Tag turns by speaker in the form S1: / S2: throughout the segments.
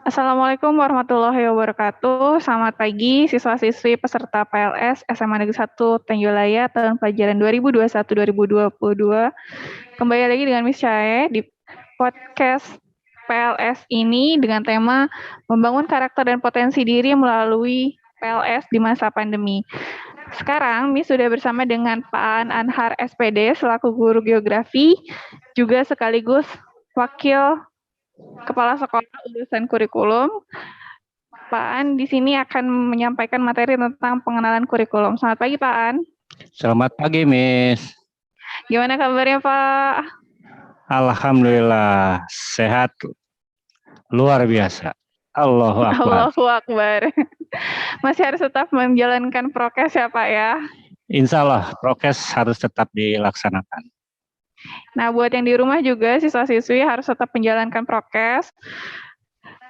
S1: Assalamualaikum warahmatullahi wabarakatuh. Selamat pagi siswa-siswi peserta PLS SMA Negeri 1 Tenjolaya tahun pelajaran 2021-2022. Kembali lagi dengan Miss Chae di podcast PLS ini dengan tema membangun karakter dan potensi diri melalui PLS di masa pandemi. Sekarang Miss sudah bersama dengan Pak Aan Anhar SPD selaku guru geografi, juga sekaligus wakil Kepala Sekolah Urusan Kurikulum. Pak An di sini akan menyampaikan materi tentang pengenalan kurikulum. Selamat pagi Pak An.
S2: Selamat pagi, Miss.
S1: Gimana kabarnya Pak?
S2: Alhamdulillah, sehat luar biasa. Allahu Akbar.
S1: Allahu Akbar. Masih harus tetap menjalankan prokes ya Pak ya?
S2: Insya Allah, prokes harus tetap dilaksanakan.
S1: Nah, buat yang di rumah juga, siswa-siswi harus tetap menjalankan prokes.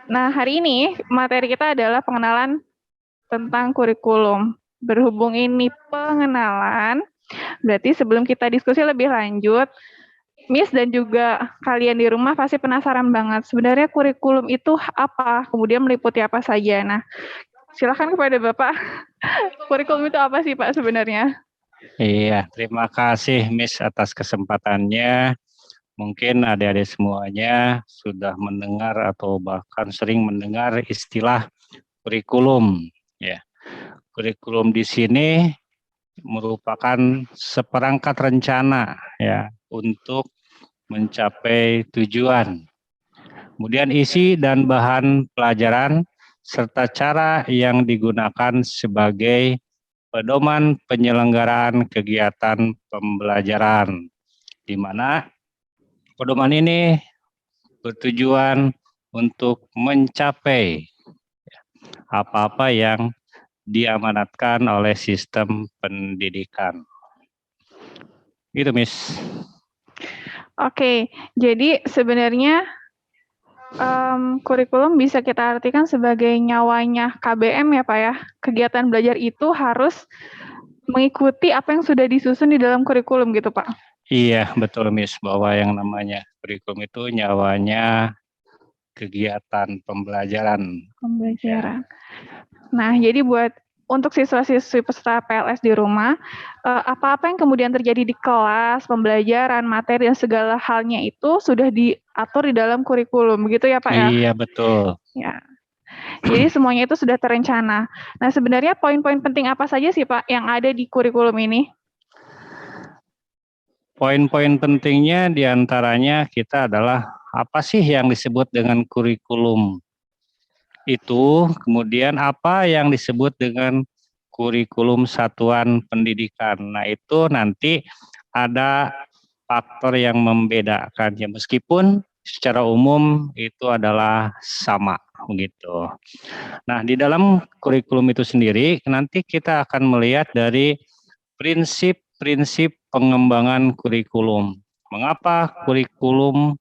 S1: Nah, hari ini materi kita adalah pengenalan tentang kurikulum. Berhubung ini pengenalan, berarti sebelum kita diskusi lebih lanjut, Miss dan juga kalian di rumah pasti penasaran banget, sebenarnya kurikulum itu apa, kemudian meliputi apa saja. Nah, silakan kepada Bapak, kurikulum itu apa sih Pak sebenarnya?
S2: Iya, terima kasih Miss atas kesempatannya. Mungkin adik-adik semuanya sudah mendengar atau bahkan sering mendengar istilah kurikulum. Ya, kurikulum di sini merupakan seperangkat rencana ya untuk mencapai tujuan. Kemudian isi dan bahan pelajaran serta cara yang digunakan sebagai pedoman penyelenggaraan kegiatan pembelajaran, di mana pedoman ini bertujuan untuk mencapai apa-apa yang diamanatkan oleh sistem pendidikan. Gitu, Miss.
S1: Oke, jadi sebenarnya kurikulum bisa kita artikan sebagai nyawanya KBM ya Pak ya. Kegiatan belajar itu harus mengikuti apa yang sudah disusun di dalam kurikulum gitu Pak.
S2: Iya, betul Miss, bahwa yang namanya kurikulum itu nyawanya kegiatan pembelajaran.
S1: Pembelajaran. Nah, jadi untuk siswa-siswi peserta PLS di rumah, apa-apa yang kemudian terjadi di kelas, pembelajaran, materi, dan segala halnya itu sudah diatur di dalam kurikulum, begitu ya Pak ya?
S2: Iya, betul.
S1: Ya. Jadi semuanya itu sudah terencana. Nah, sebenarnya poin-poin penting apa saja sih Pak yang ada di kurikulum ini?
S2: Poin-poin pentingnya diantaranya kita adalah apa sih yang disebut dengan kurikulum itu, kemudian apa yang disebut dengan kurikulum satuan pendidikan. Nah, itu nanti ada faktor yang membedakan ya, meskipun secara umum itu adalah sama begitu. Nah, di dalam kurikulum itu sendiri nanti kita akan melihat dari prinsip-prinsip pengembangan kurikulum. Mengapa kurikulum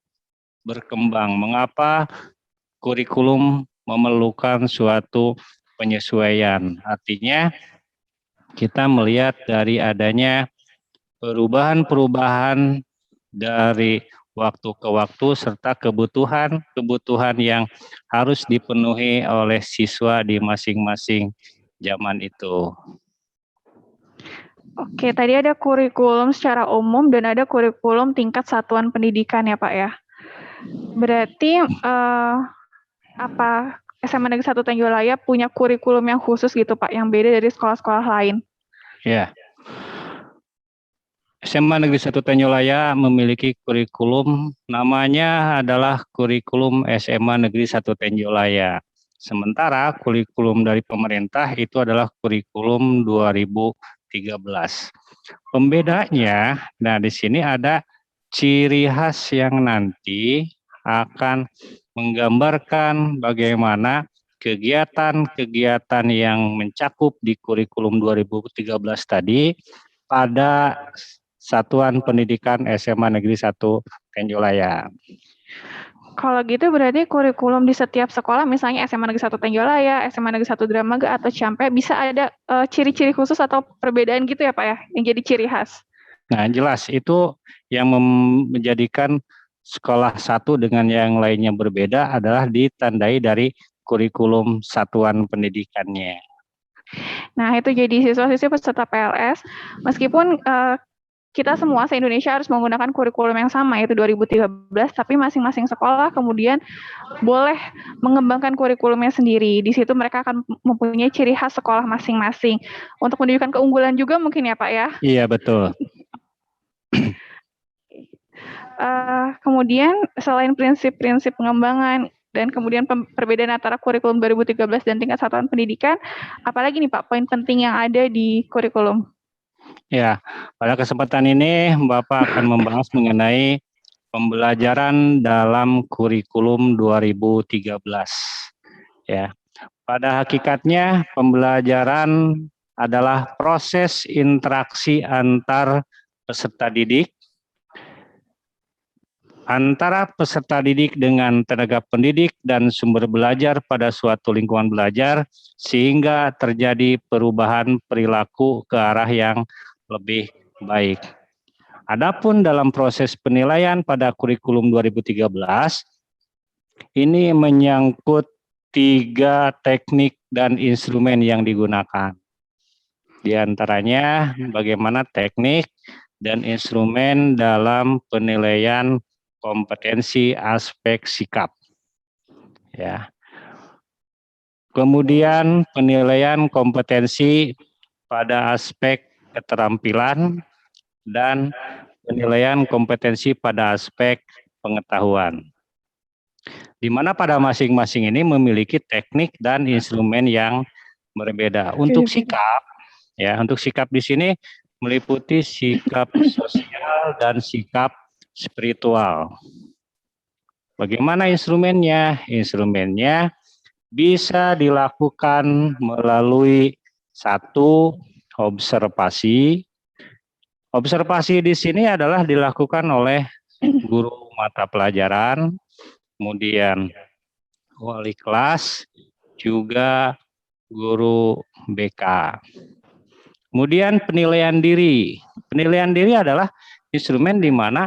S2: berkembang? Mengapa kurikulum memerlukan suatu penyesuaian? Artinya kita melihat dari adanya perubahan-perubahan dari waktu ke waktu serta kebutuhan yang harus dipenuhi oleh siswa di masing-masing zaman itu.
S1: Oke, tadi ada kurikulum secara umum dan ada kurikulum tingkat satuan pendidikan ya Pak ya. Berarti apa SMA Negeri 1 Tenjolaya punya kurikulum yang khusus gitu Pak, yang beda dari sekolah-sekolah lain?
S2: Ya. SMA Negeri 1 Tenjolaya memiliki kurikulum, namanya adalah kurikulum SMA Negeri 1 Tenjolaya. Sementara kurikulum dari pemerintah itu adalah kurikulum 2013. Pembedanya, nah di sini ada ciri khas yang nanti akan menggambarkan bagaimana kegiatan-kegiatan yang mencakup di kurikulum 2013 tadi pada Satuan Pendidikan SMA Negeri 1 Tenjolaya.
S1: Kalau gitu berarti kurikulum di setiap sekolah, misalnya SMA Negeri 1 Tenjolaya, SMA Negeri 1 Dramaga, atau Ciampea, bisa ada ciri-ciri khusus atau perbedaan gitu ya Pak ya, yang jadi ciri khas?
S2: Nah jelas itu yang menjadikan sekolah satu dengan yang lainnya berbeda adalah ditandai dari kurikulum satuan pendidikannya.
S1: Nah, itu jadi siswa-siswi peserta PLS, meskipun kita semua se-Indonesia harus menggunakan kurikulum yang sama, yaitu 2013, tapi masing-masing sekolah kemudian boleh mengembangkan kurikulumnya sendiri. Di situ mereka akan mempunyai ciri khas sekolah masing-masing. Untuk menunjukkan keunggulan juga mungkin ya Pak ya?
S2: Iya, betul.
S1: Kemudian selain prinsip-prinsip pengembangan dan kemudian perbedaan antara kurikulum 2013 dan tingkat satuan pendidikan, apalagi nih Pak poin penting yang ada di kurikulum?
S2: Ya, pada kesempatan ini Bapak akan membahas mengenai pembelajaran dalam kurikulum 2013. Ya, pada hakikatnya pembelajaran adalah proses interaksi antar peserta didik, antara peserta didik dengan tenaga pendidik dan sumber belajar pada suatu lingkungan belajar, sehingga terjadi perubahan perilaku ke arah yang lebih baik. Adapun dalam proses penilaian pada kurikulum 2013, ini menyangkut 3 teknik dan instrumen yang digunakan. Di antaranya bagaimana teknik dan instrumen dalam penilaian kompetensi aspek sikap. Ya. Kemudian penilaian kompetensi pada aspek keterampilan dan penilaian kompetensi pada aspek pengetahuan. Di mana pada masing-masing ini memiliki teknik dan instrumen yang berbeda. Untuk sikap, ya, untuk sikap di sini meliputi sikap sosial dan sikap spiritual. Bagaimana instrumennya? Instrumennya bisa dilakukan melalui 1, observasi. Observasi di sini adalah dilakukan oleh guru mata pelajaran, kemudian wali kelas, juga guru BK. Kemudian penilaian diri. Penilaian diri adalah instrumen di mana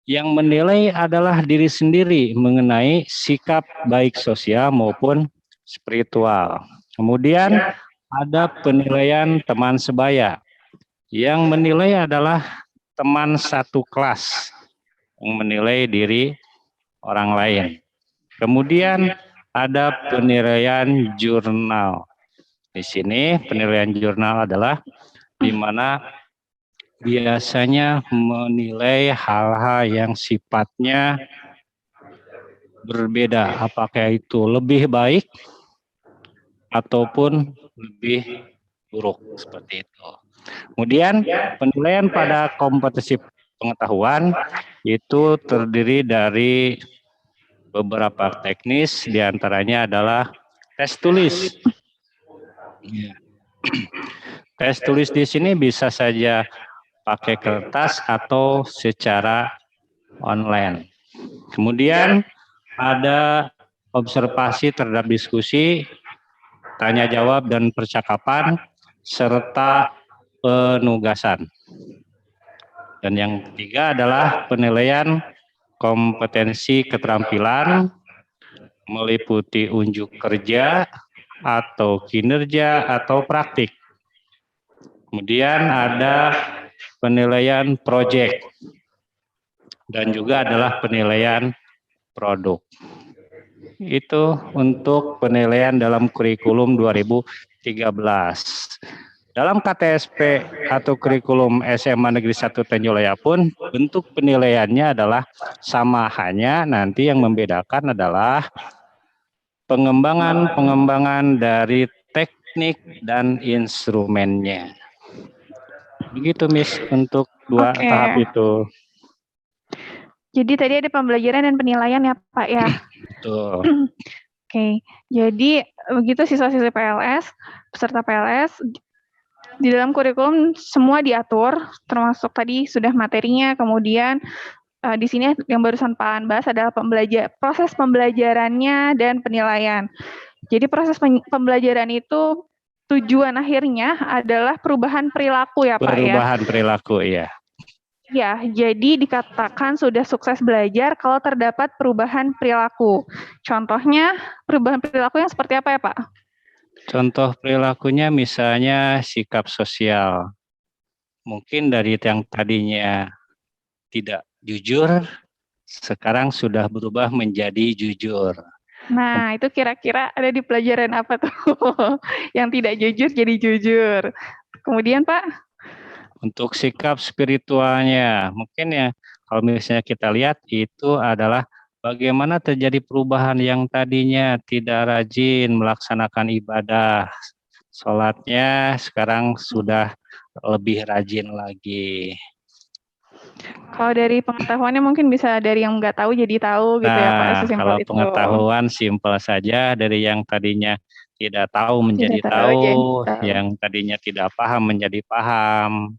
S2: yang menilai adalah diri sendiri mengenai sikap baik sosial maupun spiritual. Kemudian ada penilaian teman sebaya. Yang menilai adalah teman satu kelas yang menilai diri orang lain. Kemudian ada penilaian jurnal. Di sini penilaian jurnal adalah di mana biasanya menilai hal-hal yang sifatnya berbeda, apakah itu lebih baik ataupun lebih buruk, seperti itu. Kemudian penilaian pada kompetensi pengetahuan itu terdiri dari beberapa teknis, diantaranya adalah tes tulis. Tes tulis di sini bisa saja pakai kertas atau secara online. Kemudian ada observasi terhadap diskusi, tanya jawab dan percakapan, serta penugasan. Dan yang ketiga adalah penilaian kompetensi keterampilan, meliputi unjuk kerja atau kinerja atau praktik. Kemudian ada penilaian proyek dan juga adalah penilaian produk. Itu untuk penilaian dalam kurikulum 2013. Dalam KTSP atau kurikulum SMA Negeri 1 Tanjung pun bentuk penilaiannya adalah sama, hanya nanti yang membedakan adalah pengembangan dari teknik dan instrumennya. Begitu Miss untuk 2 tahap itu.
S1: Jadi tadi ada pembelajaran dan penilaian ya Pak ya?
S2: Betul.
S1: Oke, jadi begitu siswa-siswi PLS, peserta PLS, di dalam kurikulum semua diatur, termasuk tadi sudah materinya, kemudian di sini yang barusan Pak An bahas adalah proses pembelajarannya dan penilaian. Jadi proses pembelajaran itu tujuan akhirnya adalah perubahan perilaku ya Pak ya?
S2: Perubahan perilaku, iya.
S1: Ya, jadi dikatakan sudah sukses belajar kalau terdapat perubahan perilaku. Contohnya, perubahan perilaku yang seperti apa ya, Pak?
S2: Contoh perilakunya misalnya sikap sosial. Mungkin dari yang tadinya tidak jujur, sekarang sudah berubah menjadi jujur.
S1: Nah, itu kira-kira ada di pelajaran apa tuh? Yang tidak jujur jadi jujur. Kemudian, Pak?
S2: Untuk sikap spiritualnya, mungkin ya kalau misalnya kita lihat itu adalah bagaimana terjadi perubahan yang tadinya tidak rajin melaksanakan ibadah, sholatnya sekarang sudah lebih rajin lagi.
S1: Kalau dari pengetahuannya mungkin bisa dari yang nggak tahu jadi tahu gitu ya, Pak,
S2: Nah,
S1: sesimpel
S2: kalau
S1: itu.
S2: pengetahuan simpel saja dari yang tadinya tidak tahu
S1: Tidak
S2: menjadi
S1: tahu jadi
S2: tahu,
S1: tahu.
S2: yang tadinya tidak paham menjadi paham.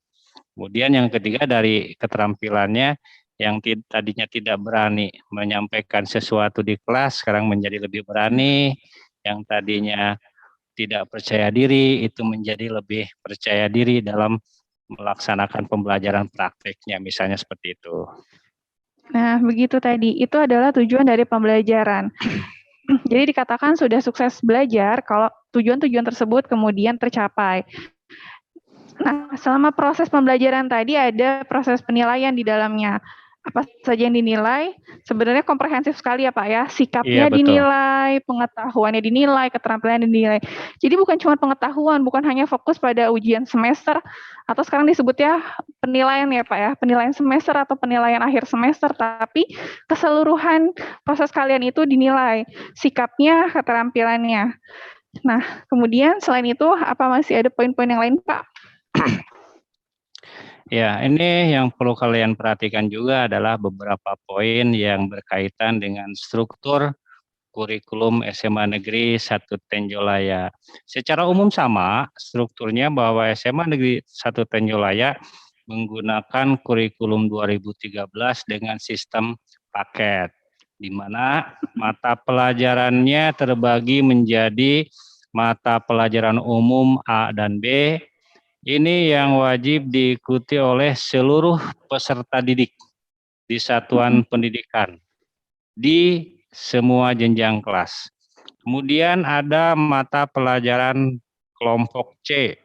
S2: Kemudian yang ketiga dari keterampilannya yang tadinya tidak berani menyampaikan sesuatu di kelas sekarang menjadi lebih berani, yang tadinya tidak percaya diri itu menjadi lebih percaya diri dalam melaksanakan pembelajaran prakteknya misalnya seperti itu.
S1: Nah, begitu tadi. Itu adalah tujuan dari pembelajaran. Jadi dikatakan sudah sukses belajar kalau tujuan-tujuan tersebut kemudian tercapai. Nah, selama proses pembelajaran tadi ada proses penilaian di dalamnya. Apa saja yang dinilai? Sebenarnya komprehensif sekali ya Pak ya.
S2: Iya
S1: Sikapnya
S2: betul.
S1: dinilai, pengetahuannya dinilai, keterampilannya dinilai. Jadi bukan cuma pengetahuan, bukan hanya fokus pada ujian semester, atau sekarang disebutnya penilaian ya Pak ya, penilaian semester atau penilaian akhir semester, tapi keseluruhan proses kalian itu dinilai. Sikapnya, keterampilannya. Nah, kemudian selain itu, apa masih ada poin-poin yang lain Pak?
S2: Ya, ini yang perlu kalian perhatikan juga adalah beberapa poin yang berkaitan dengan struktur kurikulum SMA Negeri 1 Tenjolaya. Secara umum sama strukturnya bahwa SMA Negeri 1 Tenjolaya menggunakan kurikulum 2013 dengan sistem paket, di mana mata pelajarannya terbagi menjadi mata pelajaran umum A dan B. Ini yang wajib diikuti oleh seluruh peserta didik di satuan pendidikan di semua jenjang kelas. Kemudian ada mata pelajaran kelompok C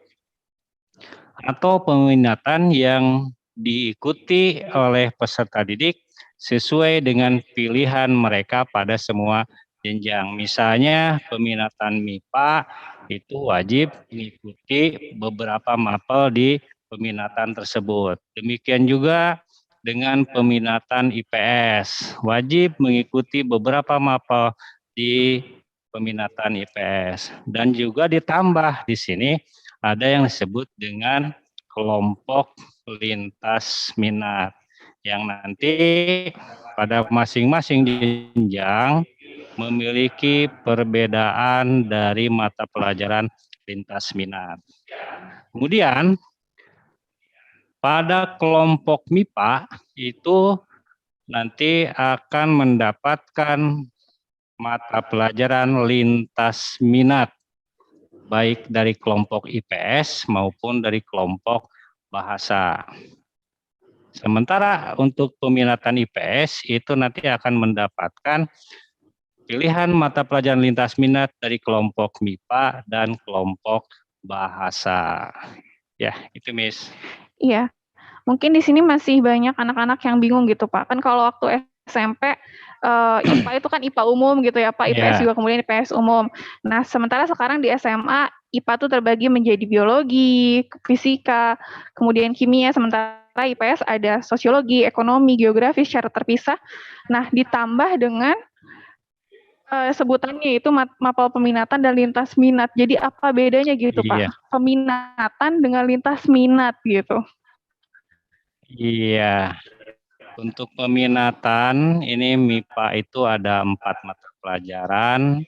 S2: atau peminatan yang diikuti oleh peserta didik sesuai dengan pilihan mereka pada semua jenjang. Misalnya peminatan MIPA itu wajib mengikuti beberapa mapel di peminatan tersebut. Demikian juga dengan peminatan IPS, wajib mengikuti beberapa mapel di peminatan IPS. Dan juga ditambah di sini ada yang disebut dengan kelompok lintas minat yang nanti pada masing-masing jenjang memiliki perbedaan dari mata pelajaran lintas minat. Kemudian pada kelompok MIPA itu nanti akan mendapatkan mata pelajaran lintas minat baik dari kelompok IPS maupun dari kelompok bahasa. Sementara untuk peminatan IPS itu nanti akan mendapatkan pilihan mata pelajaran lintas minat dari kelompok MIPA dan kelompok bahasa. Ya, itu Miss.
S1: Iya, mungkin di sini masih banyak anak-anak yang bingung gitu Pak. Kan kalau waktu SMP IPA itu kan IPA umum gitu ya Pak, IPS juga kemudian IPS umum. Nah, sementara sekarang di SMA IPA itu terbagi menjadi biologi, fisika, kemudian kimia, sementara IPS ada sosiologi, ekonomi, geografi secara terpisah. Nah, ditambah dengan sebutannya itu mapel peminatan dan lintas minat. Jadi apa bedanya gitu
S2: Iya.
S1: Pak? Peminatan dengan lintas minat gitu.
S2: Iya. Untuk peminatan ini MIPA itu ada 4 mata pelajaran,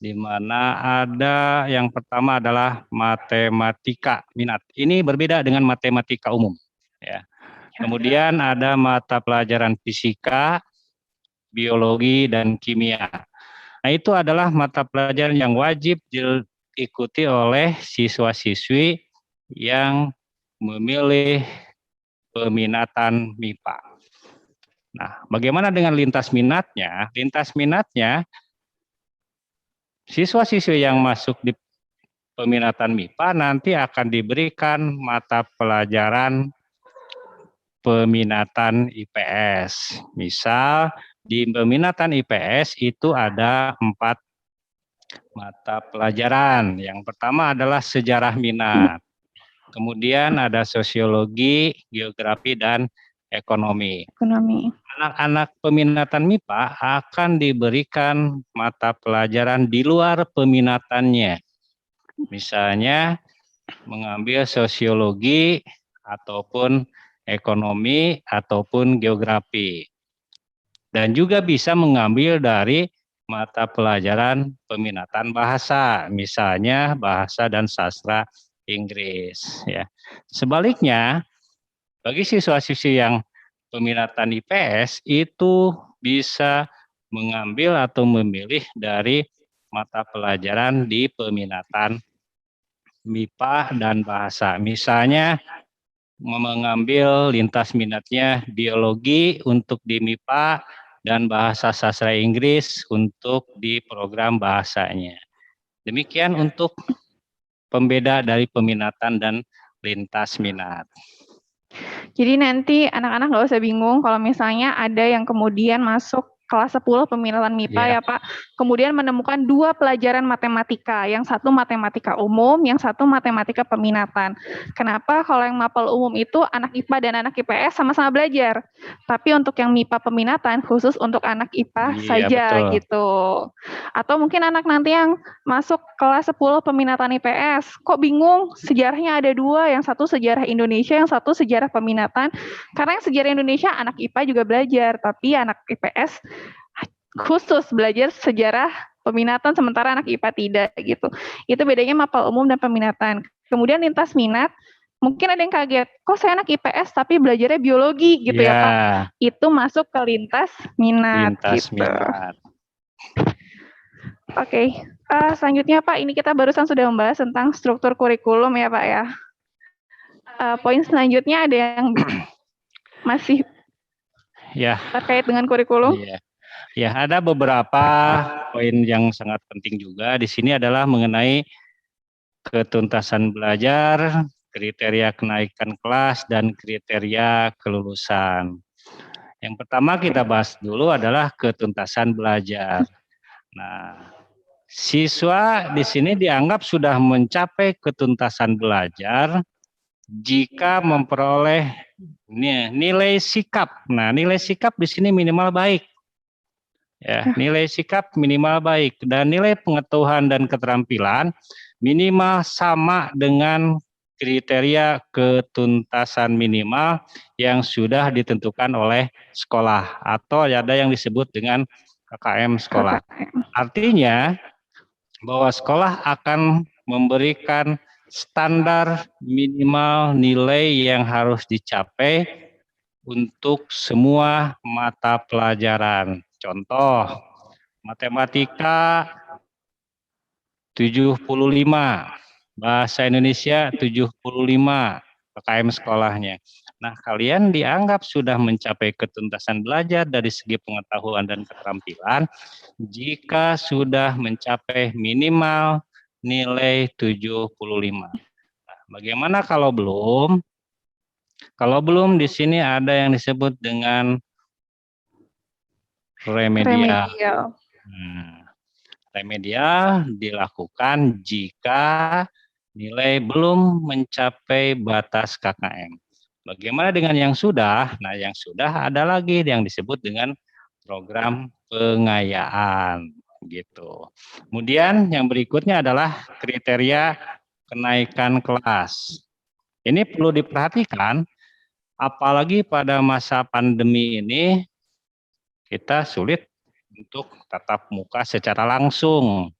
S2: di mana ada yang pertama adalah matematika minat. Ini berbeda dengan matematika umum. Ya. Kemudian ada mata pelajaran fisika, biologi, dan kimia. Nah, itu adalah mata pelajaran yang wajib diikuti oleh siswa-siswi yang memilih peminatan MIPA. Nah, bagaimana dengan lintas minatnya? Lintas minatnya, siswa-siswi yang masuk di peminatan MIPA nanti akan diberikan mata pelajaran peminatan IPS. Misal, di peminatan IPS itu ada 4 mata pelajaran. Yang pertama adalah sejarah minat. Kemudian ada sosiologi, geografi, dan ekonomi. Anak-anak peminatan MIPA akan diberikan mata pelajaran di luar peminatannya. Misalnya mengambil sosiologi ataupun ekonomi ataupun geografi. Dan juga bisa mengambil dari mata pelajaran peminatan bahasa, misalnya bahasa dan sastra Inggris. Ya. Sebaliknya, bagi siswa-siswi yang peminatan IPS itu bisa mengambil atau memilih dari mata pelajaran di peminatan MIPA dan bahasa. Misalnya mengambil lintas minatnya biologi untuk di MIPA dan bahasa sastra Inggris untuk di program bahasanya. Demikian untuk pembeda dari peminatan dan lintas minat.
S1: Jadi nanti anak-anak nggak usah bingung kalau misalnya ada yang kemudian masuk kelas 10 peminatan MIPA ya Pak, kemudian menemukan 2 pelajaran matematika, yang satu matematika umum, yang satu matematika peminatan. Kenapa? Kalau yang mapel umum itu anak IPA dan anak IPS sama-sama belajar, tapi untuk yang MIPA peminatan khusus untuk anak IPA saja
S2: betul.
S1: gitu. Atau mungkin anak nanti yang masuk kelas 10 peminatan IPS, kok bingung sejarahnya ada 2, yang satu sejarah Indonesia, yang satu sejarah peminatan, karena yang sejarah Indonesia anak IPA juga belajar, tapi anak IPS khusus belajar sejarah peminatan sementara anak IPA tidak gitu. Itu bedanya mapel umum dan peminatan. Kemudian lintas minat, mungkin ada yang kaget, kok saya anak IPS tapi belajarnya biologi gitu ya Pak. Itu masuk ke lintas minat gitu. Oke, selanjutnya Pak, ini kita barusan sudah membahas tentang struktur kurikulum ya Pak ya. Poin selanjutnya ada yang masih terkait dengan kurikulum?
S2: Ya, ada beberapa poin yang sangat penting juga di sini adalah mengenai ketuntasan belajar, kriteria kenaikan kelas, dan kriteria kelulusan. Yang pertama kita bahas dulu adalah ketuntasan belajar. Nah, siswa di sini dianggap sudah mencapai ketuntasan belajar jika memperoleh nilai sikap. Nah, nilai sikap di sini minimal baik. Ya, nilai sikap minimal baik dan nilai pengetahuan dan keterampilan minimal sama dengan kriteria ketuntasan minimal yang sudah ditentukan oleh sekolah atau ada yang disebut dengan KKM sekolah. Artinya bahwa sekolah akan memberikan standar minimal nilai yang harus dicapai untuk semua mata pelajaran. Contoh, matematika 75, bahasa Indonesia 75, PKM sekolahnya. Nah, kalian dianggap sudah mencapai ketuntasan belajar dari segi pengetahuan dan keterampilan jika sudah mencapai minimal nilai 75. Nah, bagaimana kalau belum? Kalau belum, di sini ada yang disebut dengan remedial. Remedial dilakukan jika nilai belum mencapai batas KKM. Bagaimana dengan yang sudah? Nah, yang sudah ada lagi yang disebut dengan program pengayaan gitu. Kemudian yang berikutnya adalah kriteria kenaikan kelas. Ini perlu diperhatikan, apalagi pada masa pandemi ini kita sulit untuk tatap muka secara langsung.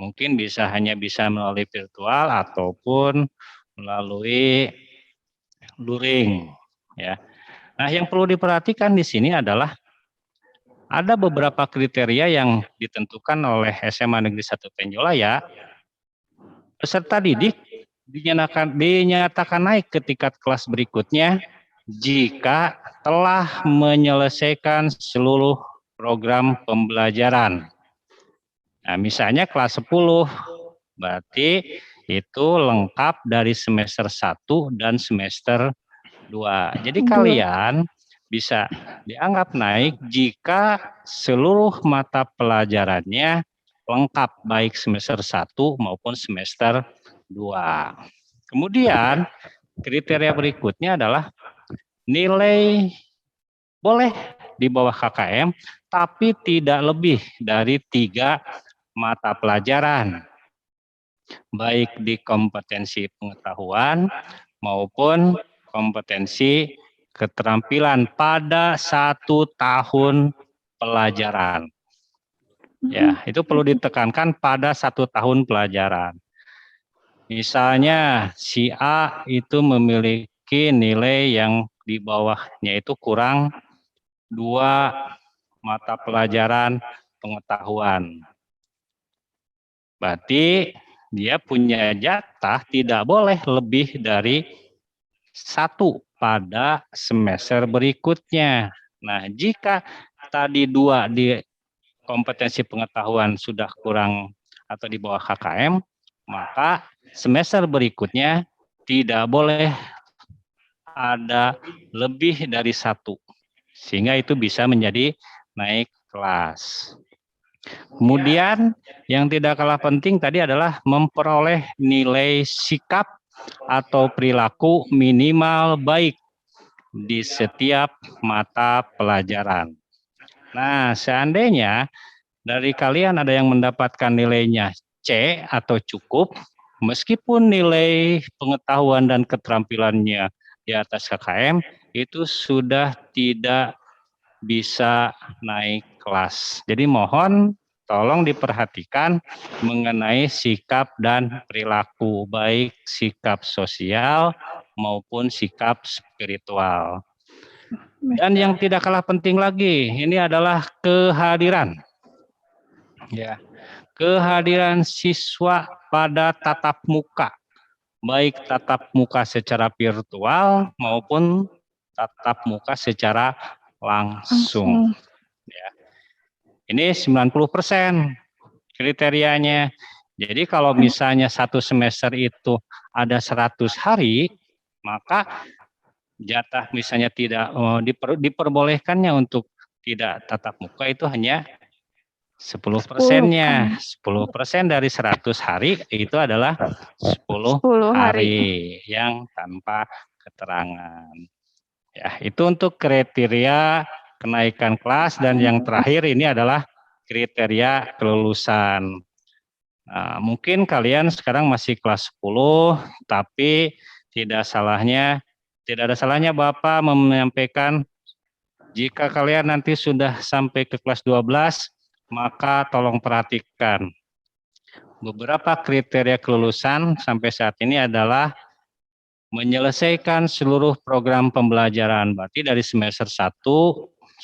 S2: Mungkin hanya bisa melalui virtual ataupun melalui luring. Ya. Nah, yang perlu diperhatikan di sini adalah ada beberapa kriteria yang ditentukan oleh SMA Negeri 1 Tenjolaya. Peserta didik dinyatakan naik ke tingkat kelas berikutnya jika telah menyelesaikan seluruh program pembelajaran. Nah, misalnya kelas 10, berarti itu lengkap dari semester 1 dan semester 2. Jadi kalian bisa dianggap naik jika seluruh mata pelajarannya lengkap baik semester 1 maupun semester 2. Kemudian kriteria berikutnya adalah nilai boleh di bawah KKM tapi tidak lebih dari 3 mata pelajaran, baik di kompetensi pengetahuan maupun kompetensi keterampilan pada 1 tahun pelajaran. Ya, itu perlu ditekankan pada 1 tahun pelajaran. Misalnya si A itu memiliki nilai yang di bawahnya itu kurang 2 mata pelajaran pengetahuan. Berarti dia punya jatah tidak boleh lebih dari 1 pada semester berikutnya. Nah, jika tadi 2 di kompetensi pengetahuan sudah kurang atau di bawah KKM, maka semester berikutnya tidak boleh ada lebih dari 1. Sehingga itu bisa menjadi naik kelas. Kemudian yang tidak kalah penting tadi adalah memperoleh nilai sikap atau perilaku minimal baik di setiap mata pelajaran. Nah, seandainya dari kalian ada yang mendapatkan nilainya C atau cukup, meskipun nilai pengetahuan dan keterampilannya di atas KKM, itu sudah tidak bisa naik kelas. Jadi mohon tolong diperhatikan mengenai sikap dan perilaku, baik sikap sosial maupun sikap spiritual. Dan yang tidak kalah penting lagi, ini adalah kehadiran. Ya, kehadiran siswa pada tatap muka, baik tatap muka secara virtual maupun tatap muka secara langsung. Ya. Ini 90% kriterianya. Jadi kalau misalnya 1 semester itu ada 100 hari, maka jatah misalnya tidak diperbolehkannya untuk tidak tatap muka itu hanya 10%-nya. 10% dari 100 hari itu adalah 10 hari yang tanpa keterangan. Ya, itu untuk kriteria kenaikan kelas, dan yang terakhir ini adalah kriteria kelulusan. Nah, mungkin kalian sekarang masih kelas 10, tapi tidak ada salahnya Bapak menyampaikan jika kalian nanti sudah sampai ke kelas 12, maka tolong perhatikan. Beberapa kriteria kelulusan sampai saat ini adalah menyelesaikan seluruh program pembelajaran, berarti dari semester 1,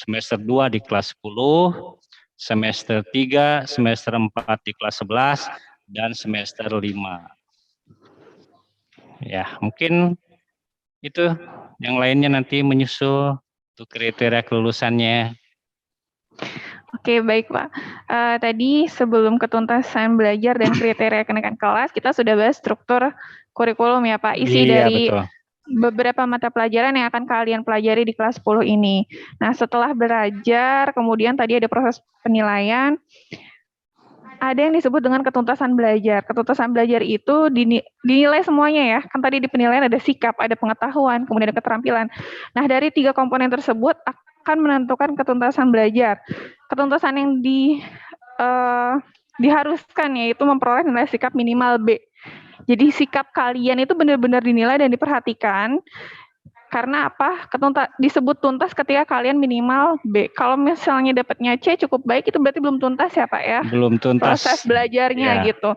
S2: semester 2 di kelas 10, semester 3, semester 4 di kelas 11, dan semester 5. Ya, mungkin itu, yang lainnya nanti menyusul untuk kriteria kelulusannya.
S1: Oke, baik Pak. Tadi sebelum ketuntasan belajar dan kriteria kenaikan kelas, kita sudah bahas struktur kurikulum ya Pak, isi dari betul. Beberapa mata pelajaran yang akan kalian pelajari di kelas 10 ini. Nah, setelah belajar, kemudian tadi ada proses penilaian, ada yang disebut dengan ketuntasan belajar. Ketuntasan belajar itu dinilai semuanya ya, kan tadi di penilaian ada sikap, ada pengetahuan, kemudian ada keterampilan. Nah, dari 3 komponen tersebut akan menentukan ketuntasan belajar. Ketuntasan yang diharuskan yaitu memperoleh nilai sikap minimal B. Jadi sikap kalian itu benar-benar dinilai dan diperhatikan. Karena apa? Disebut tuntas ketika kalian minimal B. Kalau misalnya dapatnya C cukup baik, itu berarti belum tuntas ya Pak ya?
S2: Belum tuntas.
S1: Proses belajarnya gitu.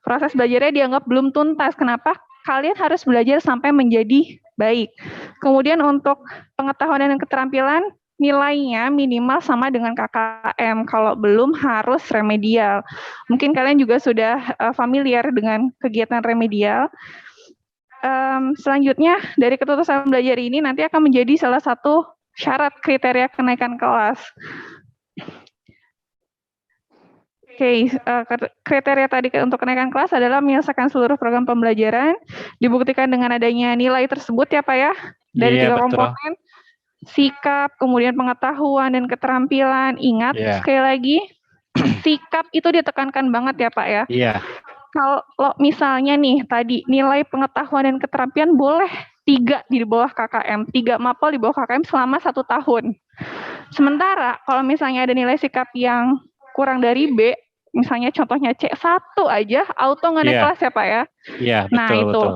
S1: Proses belajarnya dianggap belum tuntas. Kenapa? Kalian harus belajar sampai menjadi baik. Kemudian untuk pengetahuan dan keterampilan, nilainya minimal sama dengan KKM. Kalau belum harus remedial. Mungkin kalian juga sudah familiar dengan kegiatan remedial. Selanjutnya dari ketulusan belajar ini nanti akan menjadi salah satu syarat kriteria kenaikan kelas. Oke, kriteria tadi untuk kenaikan kelas adalah menyelesaikan seluruh program pembelajaran, dibuktikan dengan adanya nilai tersebut ya Pak ya, dari
S2: Iya,
S1: 3
S2: betul.
S1: komponen, sikap, kemudian pengetahuan dan keterampilan. Ingat,
S2: Iya.
S1: sekali lagi, sikap itu ditekankan banget ya Pak ya.
S2: Iya.
S1: Kalau misalnya nih tadi nilai pengetahuan dan keterampilan boleh 3 di bawah KKM, 3 mapel di bawah KKM selama 1 tahun. Sementara kalau misalnya ada nilai sikap yang kurang dari B, misalnya contohnya C1 aja, auto nggak naik kelas ya Pak ya?
S2: Iya,
S1: Nah
S2: betul,
S1: itu.
S2: betul.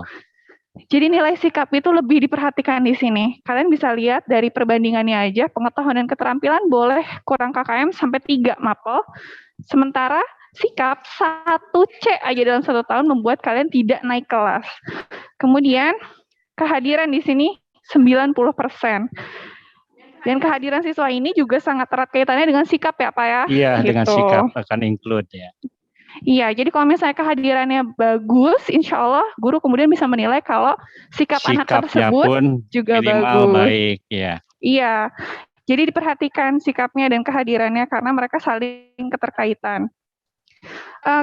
S1: Jadi nilai sikap itu lebih diperhatikan di sini. Kalian bisa lihat dari perbandingannya aja, pengetahuan dan keterampilan boleh kurang KKM sampai 3 mapel. Sementara sikap 1C aja dalam 1 tahun membuat kalian tidak naik kelas. Kemudian kehadiran di sini 90%. Dan kehadiran siswa ini juga sangat erat kaitannya dengan sikap ya Pak ya?
S2: Iya,
S1: gitu.
S2: dengan sikap akan include ya.
S1: Iya, jadi kalau misalnya kehadirannya bagus, insya Allah guru kemudian bisa menilai kalau sikap anak tersebut
S2: pun
S1: juga
S2: minimal
S1: bagus.
S2: baik, ya.
S1: Iya, jadi diperhatikan sikapnya dan kehadirannya karena mereka saling keterkaitan.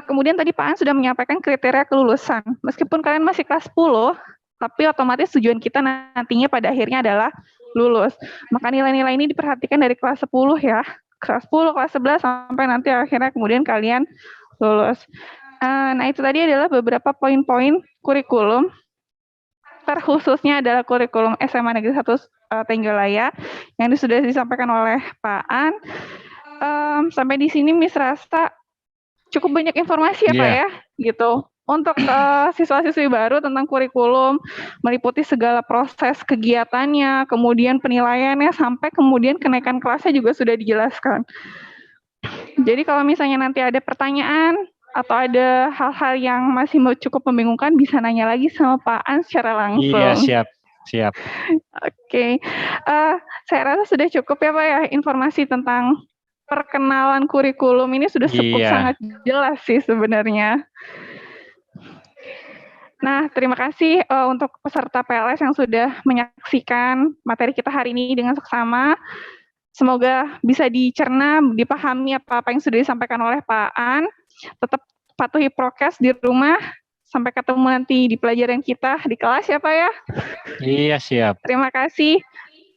S1: Kemudian tadi Pak An sudah menyampaikan kriteria kelulusan. Meskipun kalian masih kelas 10, tapi otomatis tujuan kita nantinya pada akhirnya adalah lulus. Maka nilai-nilai ini diperhatikan dari kelas 10 ya. Kelas 10, kelas 11, sampai nanti akhirnya kemudian kalian lulus. Nah, itu tadi adalah beberapa poin-poin kurikulum. Terkhususnya adalah kurikulum SMA Negeri 1 Tenggolaya yang sudah disampaikan oleh Pak An. Sampai di sini Miss rasa cukup banyak informasi ya Pak ya, gitu. Untuk siswa-siswi baru tentang kurikulum, meliputi segala proses kegiatannya, kemudian penilaiannya, sampai kemudian kenaikan kelasnya juga sudah dijelaskan. Jadi kalau misalnya nanti ada pertanyaan atau ada hal-hal yang masih cukup membingungkan, bisa nanya lagi sama Pak An secara langsung.
S2: Iya, siap.
S1: Oke, saya rasa sudah cukup ya Pak ya informasi tentang perkenalan kurikulum ini sudah cukup sangat jelas sih sebenarnya. Nah, terima kasih untuk peserta PLS yang sudah menyaksikan materi kita hari ini dengan seksama. Semoga bisa dicerna, dipahami apa-apa yang sudah disampaikan oleh Pak An. Tetap patuhi prokes di rumah. Sampai ketemu nanti di pelajaran kita di kelas ya Pak ya.
S2: Iya, siap.
S1: Terima kasih.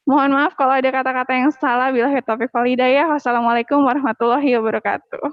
S1: Mohon maaf kalau ada kata-kata yang salah. Billahi taufiq wal hidayah. Wassalamualaikum warahmatullahi wabarakatuh.